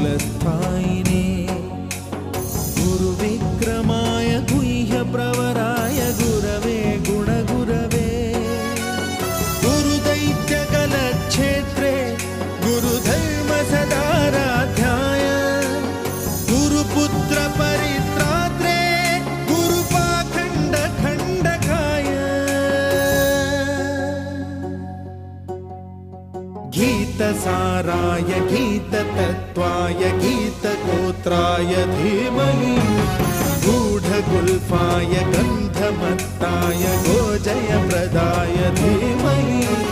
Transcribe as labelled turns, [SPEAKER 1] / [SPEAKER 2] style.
[SPEAKER 1] कालस्थायिने गुरुविक्रमाय गुह्यप्रवराय गुरवे गुणगुरवे गुरुदैत्यकलक्षेत्रे गुरुधर्मसदाराध्याय गुरुपुत्रपरित्रात्रे गुरुपाखण्डखण्डकाय गीतसाराय गीततत्त्वाय गीतगोत्राय धीमहि गूढगुल्फाय गन्धमत्ताय गोजयप्रदाय धीमहि